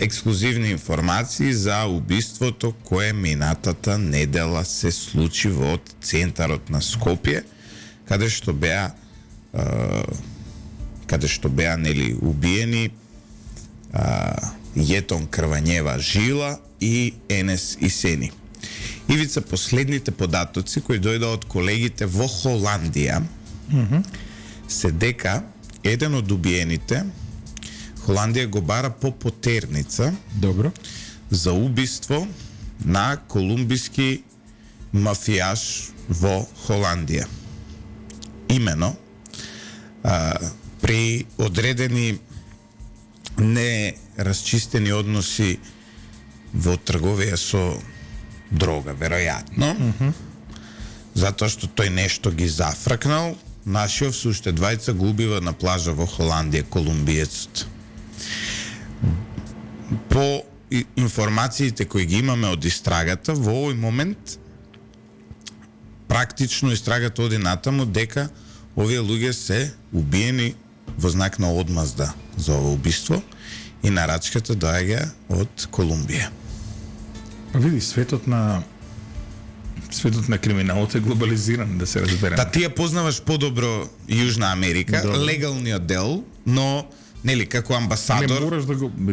ексклузивни информации за убиството кое минатата недела се случи во центарот на Скопје, каде што беа нели убиени Јетон Крвањева Жила и Енес Исени. Ивица, последните податоци кои дојдоа од колегите во Холандија се дека еден од убиените Холандија го бара по потерница за убиство на колумбиски мафијаш во Холандија. Имено при одредени нерасчистени односи во трговија со дрога, веројатно, затоа што тој нешто ги зафракнал, нашиот со уште двајца го убива на плажа во Холандија колумбиецот. По информациите кои ги имаме од истрагата, во овој момент практично истрагата оди натаму дека овие луѓе се убиени во знак на одмазда за ова убиство и нарачката доаѓа од Колумбија. Па види, светот на криминалот е глобализиран, да се разбереме. Та ти ја познаваш подобро Јужна Америка, легалниот дел, но нели како амбасадор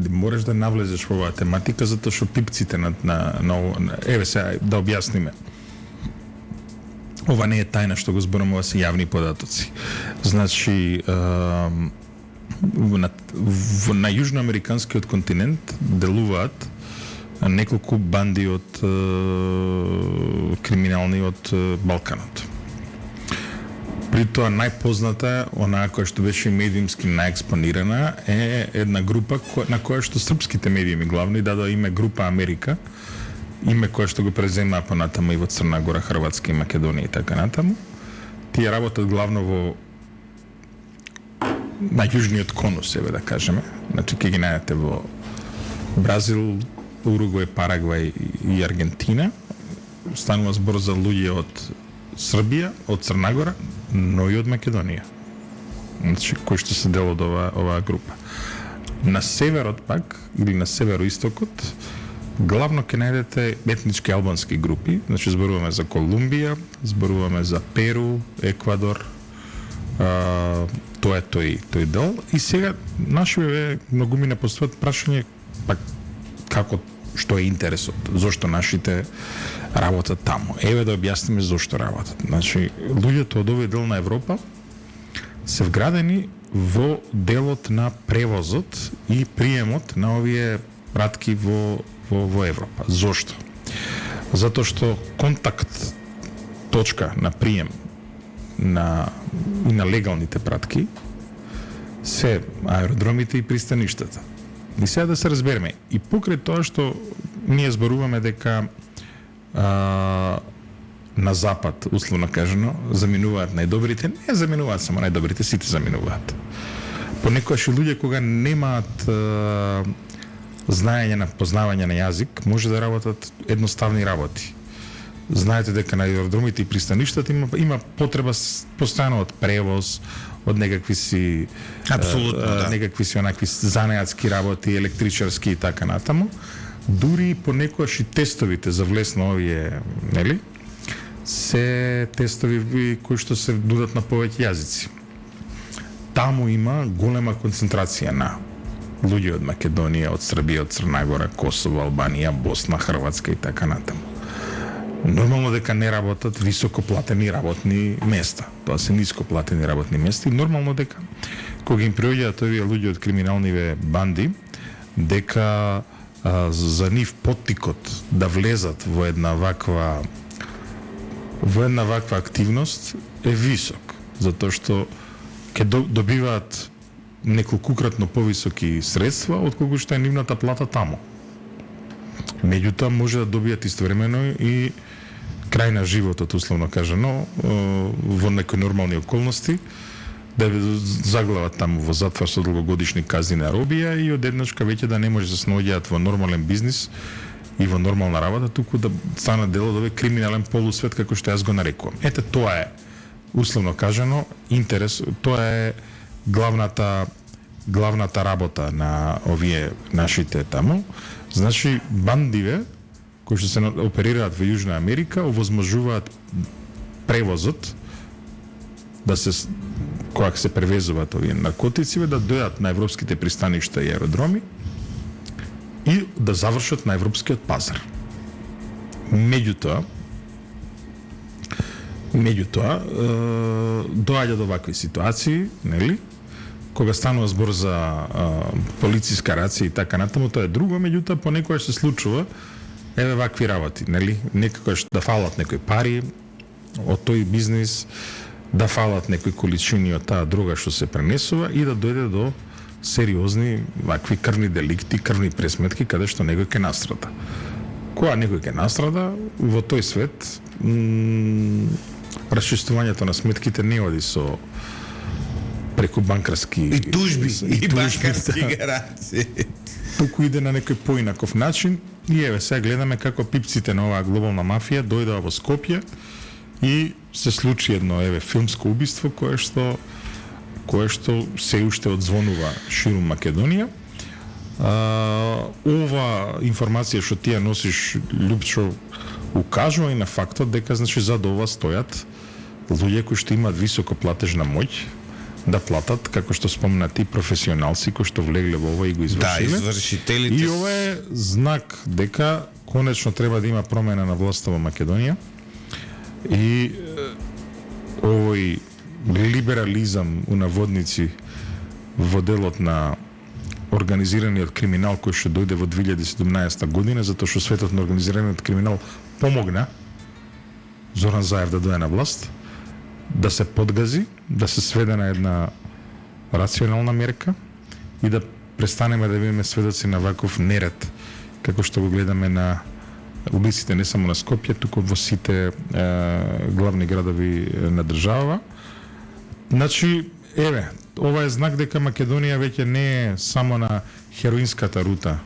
можеш да навлезеш во оваа тематика затоа што пипците на еве сега да објасниме. Ова не е тајна што го зборам, ова се јавни податоци. Значи на јужноамериканскиот континент делуваат неколку банди од криминални од Балканот. При тоа најпозната, онаа која што беше медиумски најекспонирана, е една група на која што српските медиуми главно дадоа име Група Америка, име кое што го преземаа понатаму и во Црна Гора, Хрватска и Македонија и така натаму. Тие работат главно на јужниот конус, еве да кажеме. Значи ќе ги најдете во Бразил, Уругвај, Парагвај и Аргентина. Станува збор за луѓе од Србија, од Црна Гора, но и од Македонија. Значи кои што се дел од оваа група. На северот пак, или на североистокот, главно ќе најдете етнички албански групи, значи зборуваме за Колумбија, зборуваме за Перу, Еквадор, тоа е тој дел. И сега нашиве многу ми не постават прашање, пак како, што е интересот, зошто нашите работат таму. Еве да објасниме зошто работат. Значи, луѓето од овој дел на Европа се вградени во делот на превозот и приемот на овие пратки во Европа. Зошто? Затоа што контакт точка на прием и на легалните пратки се аеродромите и пристаништата. И сега да се разбереме, и покрај тоа што ние зборуваме дека на запад, условно кажано, заминуваат најдобрите, не заминуваат само најдобрите, сите заминуваат. Понекогаш и луѓе кога немаат знаење на познавање на јазик, може да работат едноставни работи. Знаете дека на аеродромите и пристаништата има потреба постојано од превоз, од некакви си некакви си онакви занајатски работи, електричарски и така натаму. Дури понекогаш и тестовите за влез на овие, нели, се тестови кои што се нудат на повеќе јазици. Таму има голема концентрација на луѓе од Македонија, од Србија, од Црна Гора, Косово, Албанија, Босна, Хрватска и така натаму. Нормално дека не работат високоплатени работни места. Тоа се нископлатени работни места и нормално дека кога им приоѓаат овие луѓе од криминалниве банди, дека за нив поттикот да влезат во една ваква активност е висок, затоа што ќе добиваат неколкукратно повисоки средства отколку што е нивната плата таму. Меѓутоа може да добијат истовремено и крај на животот, условно кажано, во некои нормални околности, да заглават таму во затвор со долгогодишни казни на робија и одеднашка веќе да не може да се наоѓаат во нормален бизнис и во нормална работа, туку да станат дел од овој криминален полусвет како што јас го нарекувам. Ете, тоа е, условно кажано, интерес, тоа е главната главната работа на овие нашите таму, значи бандиве кои што се оперираат во Јужна Америка овозможуваат превозот да се кога се превезуваат овие наркотици да дојдат на европските пристаништа и аеродроми и да завршат на европскиот пазар. Меѓутоа доаѓа до вакви ситуации, нели? Кога станува збор за полициска рација и така натаму, тоа е друго, меѓутоа понекогаш се случува еве вакви работи, нели? Некогаш да фалат некои пари од тој бизнис, да фалат некои количини од таа друга што се пренесува и да дојде до сериозни вакви крвни деликти, крвни пресметки каде што некој ќе настрада. Кога некој ќе настрада, во тој свет расчистувањето на сметките не оди со преку банкарски и тужби и банкарски гаранции. Туку иде на некој поинаков начин и еве сега гледаме како пипците на оваа глобална мафија дојдоа во Скопје и се случи едно еве филмско убиство кое што се уште одзвонува ширум Македонија. Ова информација што ти ја носиш, Лјупчо, укажува и на фактот дека значи зад ова стојат луѓе кои што имаат високо платежна моќ да платат, како што спомна ти, професионалци кои што влегле во ова и го извршиле. Да, извршителите. И ова е знак дека конечно треба да има промена на власта во Македонија и овој либерализам у наводници во делот на организираниот криминал кој што дојде во 2017 година, затоа што светот на организираниот криминал помогна Зоран Заев да дојде на власт, да се подгази, да се сведе на една рационална мерка и да престанеме да бидеме сведоци на ваков неред, како што го гледаме на улиците не само на Скопје, туку во сите главни градови на држава. Значи, еве, ова е знак дека Македонија веќе не е само на хероинската рута,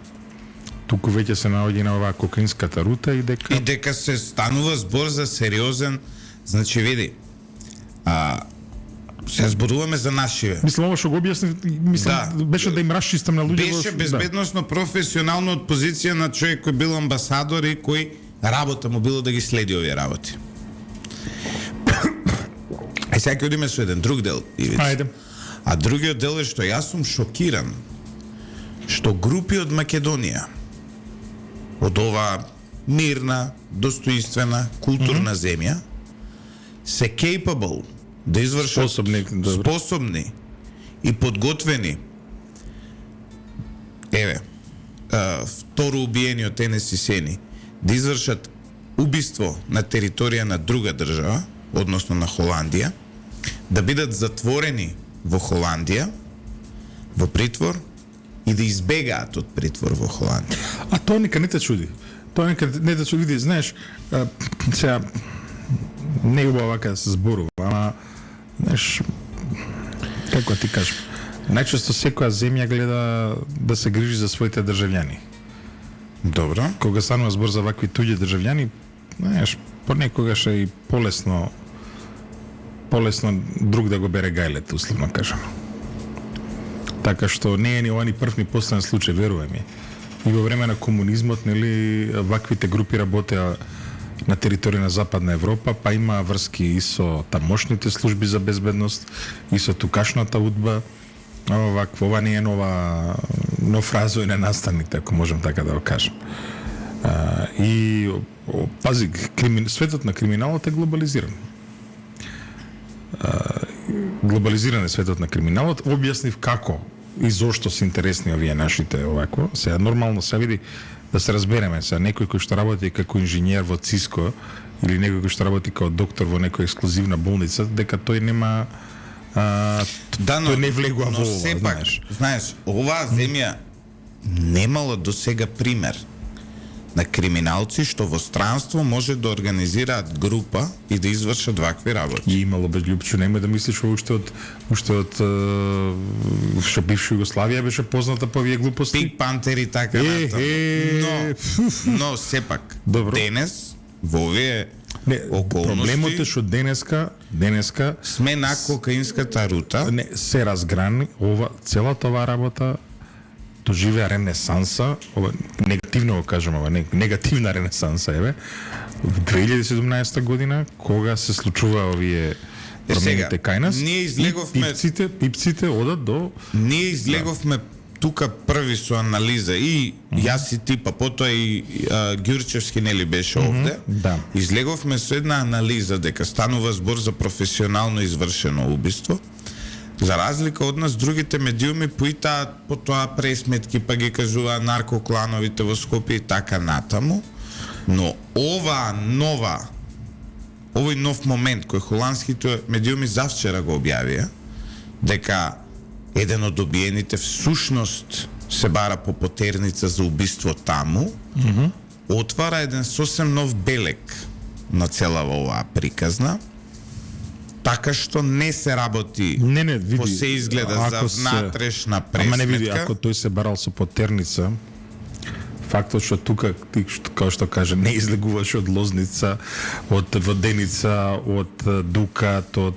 туку веќе се наоѓа на оваа кокаинската рута и дека се станува збор за сериозен, значи види, се зборуваме за нашиве. Мислам, ова што го објасни, беше да им расчистам на луѓе. Беше безбедносно, професионално од позиција на човек кој бил амбасадор и кој работа му било да ги следи овие работи. Сега ќе одиме со еден друг дел. Ајде. А другиот дел е што јас сум шокиран што групи од Македонија, од ова мирна, достоинствена, културна земја, се capable да извршат способни и подготвени второ убиени од Тенеси Сени да извршат убиство на територија на друга држава, односно на Холандија, да бидат затворени во Холандија, во притвор и да избегаат од притвор во Холандија. А тоа нека не те чуди. Тоа нека не те чуди, знаеш, сега не е убаво вака да се зборува, ама знаеш, како ти кажам, најчесто секоја земја гледа да се грижи за своите државјани. Добро. Кога станува збор за вакви туѓи државјани, знаеш, понекогаш е и полесно друг да го бере гајлет, условно кажано. Така што не е ни ова ни прв ни последен случај, верувај ми. И во време на комунизмот, нели, ваквите групи работеа на територија на Западна Европа, па има врски и со тамошните служби за безбедност, и со тукашната удба. Ова не е нов развој на настаните, ако можем така да го кажем. И пази, светот на криминалот е глобализиран. Глобализиран е светот на криминалот, објаснив како и зошто се интересни овие нашите овако. Сега нормално се види да се разбереме, сега некој кој што работи како инженер во Циско или некој кој што работи како доктор во некоја ексклузивна болница, дека тој нема тој не влегува во ова, знаеш, оваа земја немала до сега пример на криминалци што во странство може да организираат група и да извршат вакви работи. И имало без Лјупчо, нема да мислиш уште од што бивша Југославија беше позната по овие глупости. Пик Пантери така натаму. Но сепак денес во овие околности проблемот е што денеска денеска Сме на кокаинската рута. не се разграни целата оваа работа доживеа ренесанса, негативно го кажам, негативна ренесанса еве, в 2017 година, кога се случува овие промените кај нас, ние излеговме... пипците одат до... Ние излеговме тука први со анализа и јас и ти, па потоа и Ѓурчевски нели беше овде. Да. Излеговме со една анализа дека станува збор за професионално извршено убиство. За разлика од нас, другите медиуми поитаат потоа пресметки, па ги кажуваа наркоклановите во Скопје и така натаму. Но овој нов момент кој холандските медиуми завчера го објавија, дека еден од добиените всушност се бара по потерница за убиство таму, отвара еден сосем нов белег на целава оваа приказна, така што не се работи види, по се изгледа за внатрешна пресметка. Ама не види, ако тој се барал со потерница, фактот што тука, како што каже, не излегуваш од Лозница, од Воденица, од Дукат, од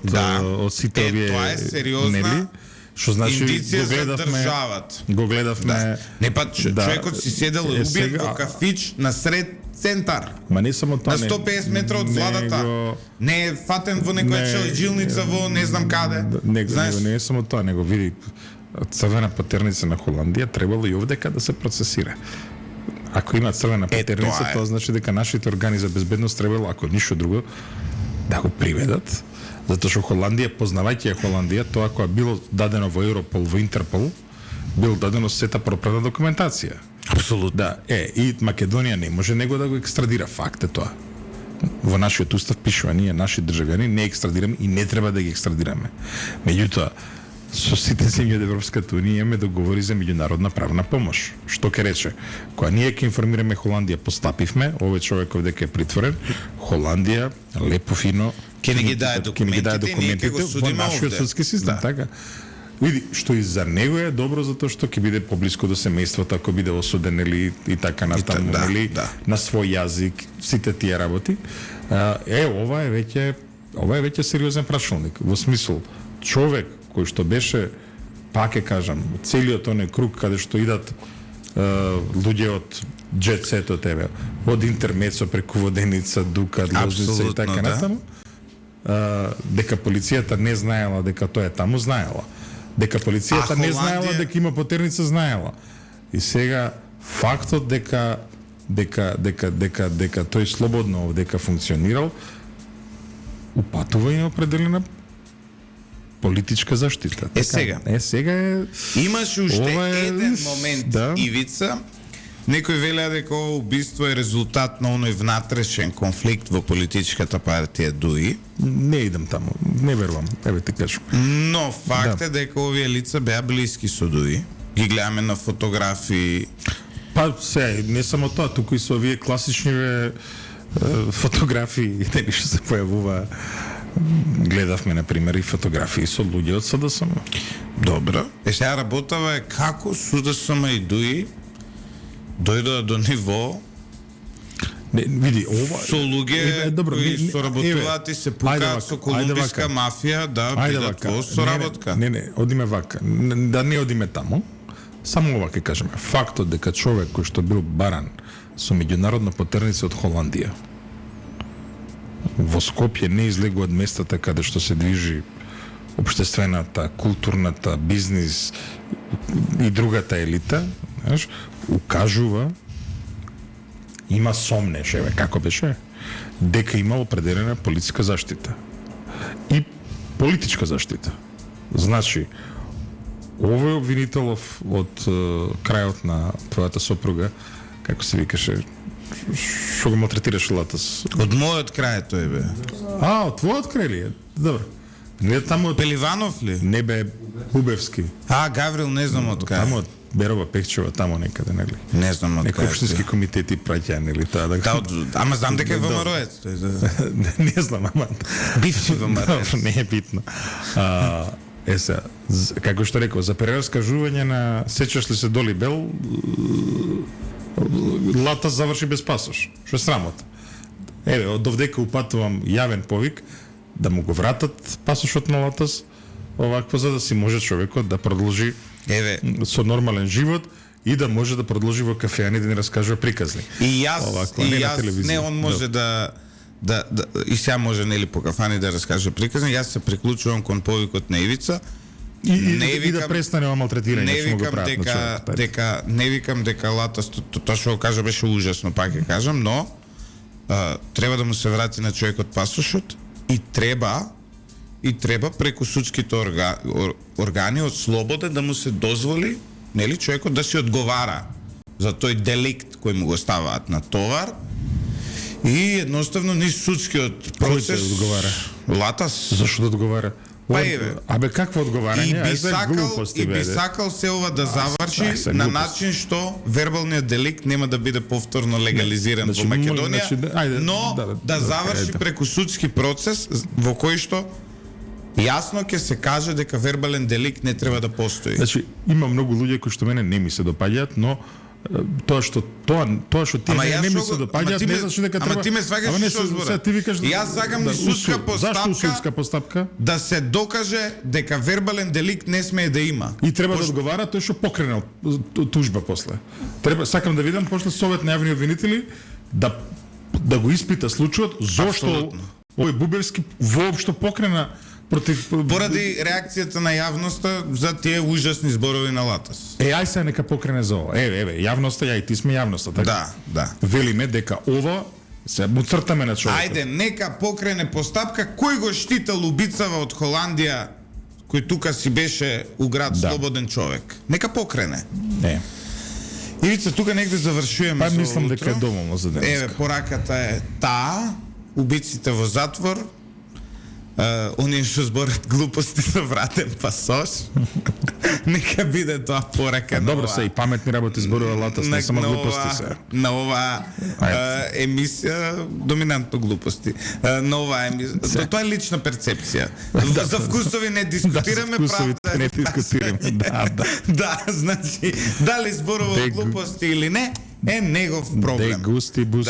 сите овие... Тоа е сериозна што значи индиција за државата. Го гледавме... Не па човекот си седел и убиен во кафич на сред центар. Ма не само тоа, на 150 метра од владата. Не е фатен во некоја челеджилница во не знам каде. Не е само тоа, него види црвена потерница на Холандија требало и овдека да се процесира. Ако има црвена потерница, тоа значи дека нашите органи за безбедност требало, ако ништо друго, да го приведат. Затоа што Холандија, познавајќи ја Холандија, тоа кога било дадено во Европол, во Интерпол, било дадено сета пропратна документација. Апсолутно. Да, и Македонија не може него да го екстрадира, факт е тоа. Во нашиот устав пишува, ние наши државјани не екстрадираме и не треба да ги екстрадираме. Меѓутоа, со сите земји од Европската унија имаме договори за меѓународна правна помош. Што ке рече? Кога ние ќе информираме Холандија, постапивме, овој човек овде е притворен, Холандија лепо фино ќе не ги даде документите и ние ќе го судиме во нашиот судски систем, така. Види, што и за него е добро затоа што ќе биде поблиску до семејството, ако биде осуден или и така натаму, или на свој јазик, сите тие работи. Ова е веќе сериозен прашалник, во смисол човек кој што беше, пак ќе кажам, целиот оној круг каде што идат луѓе од джет сетот, еве, од Интермецо преку Воденица, Дукат, Лозница и така натаму, дека полицијата не знаела дека тој е таму, знаела. Дека полицијата не знаела дека има потерница, знаела. И сега фактот дека тој слободно дека функционирал, упатува и определена политичка заштита. Сега имаше уште еден момент, Ивица. Некој велеа дека ова убиство е резултат на оној внатрешен конфликт во политичката партија ДУИ. Не идам таму, не верувам, еве ти кажам. Но факт е дека овие лица беа блиски со ДУИ. Ги гледаме на фотографии. Па не само тоа, туку и со овие класични фотографии, нели што се појавува. Гледавме, например, и фотографии со луѓе од СДСМ. Добро. Сега работава е како СДСМ и ДУИ дојдоа до ниво види ова со луѓе кои соработуваат и се пукаат со колумбиска мафија да бидат во соработка. Не, одиме вака. Да не одиме таму. Само ова ќе кажеме. Фактот дека човек кој што бил баран со меѓународна потерница од Холандија во Скопје не излегува од местата каде што се движи општествената, културната, бизнис и другата елита, знаеш, укажува, има сомнеш, еве, како беше, дека има определена полициска заштита. И политичка заштита. Значи, овој обвинителов од крајот на твојата сопруга, како се викаше, што го малтретираше Латас? Од мојот крај тој бе. Од твојот крај ли е? Добро. Не таму од Пеливанов ли? Не бе, Хубевски. Гаврил, не знам од кај. Таму од Берова Пехчева, таму некаде, нели? Не знам од кај. Некои општински комитети праќаја, нели, таа да. Ама знам дека е ВМРО-ец. Не знам, ама бивши ВМРО-ец. Не е битно. Сега, како што реков, за прераскажување на сеќаш ли се Доли Бел, Лата заврши без пасош. Што е срамота. Еве, од овдека упатувам јавен повик, да му го вратат пасошот на Латас, овакво за да си може човекот да продолжи Еве, со нормален живот и да може да продолжи во кафеани да ни раскажува приказни. и Овакво, јас, не и на јас, телевизија. не, он може да и сега може нели по кафани да раскаже приказни, јас се приклучувам кон повикот на Ивица. И да престане ова малтретирање Не што му го викам прават на човекот. не викам дека Латас тоа што го кажа беше ужасно, пак ќе кажам, но треба да му се врати на човекот пасошот и треба преку судските органи од слобода да му се дозволи, нели, човекот да си одговара за тој деликт кој му го ставаат на товар. И едноставно низ судскиот процес се одговара? Латас. Зашто да одговара? Па еве. Абе какво одговарање? И би сакал се ова да заврши на начин што вербалниот деликт нема да биде повторно легализиран во Македонија, но да заврши преку судски процес во кој што јасно ќе се каже дека вербален деликт не треба да постои. Значи, има многу луѓе кои што мене не ми се допаѓаат, но тоа што ти не ми се допаѓаат, не значи дека треба. Ама ти ме сваќаш со збора. Јас сакам ни судска Зашто судска постапка? Да се докаже дека вербален деликт не смее да има. И треба да одговара тој што покренал тужба после. Сакам да видам после Совет на јавни обвинители да го испита случајот зошто овој Бубевски воопшто покрена против поради реакцијата на јавноста за тие ужасни зборови на Латас. Ај се нека покрене за ова. Еве, јавноста, ја и ти сме јавноста, така? Да. Велиме дека ова се му цртаме на човекот. Ајде, нека покрене постапка кој го штител убицава од Холандија, кој тука си беше у град слободен човек. Нека покрене. Не. Ивица, тука негде завршуваме. Па мислам дека е доволно за денес. Еве, пораката е таа, убиците во затвор, оние што зборат глупости со вратен пасош. Нека биде тоа порака. Добро се и паметни работи зборува Латас, не само глупости се. На ова емисија доминантно глупости. На ова емисија тоа е лична перцепција. За вкусови не дискутираме, правда. Не дискутираме. Да, значи дали зборува глупости или не е негов проблем. Де густи бус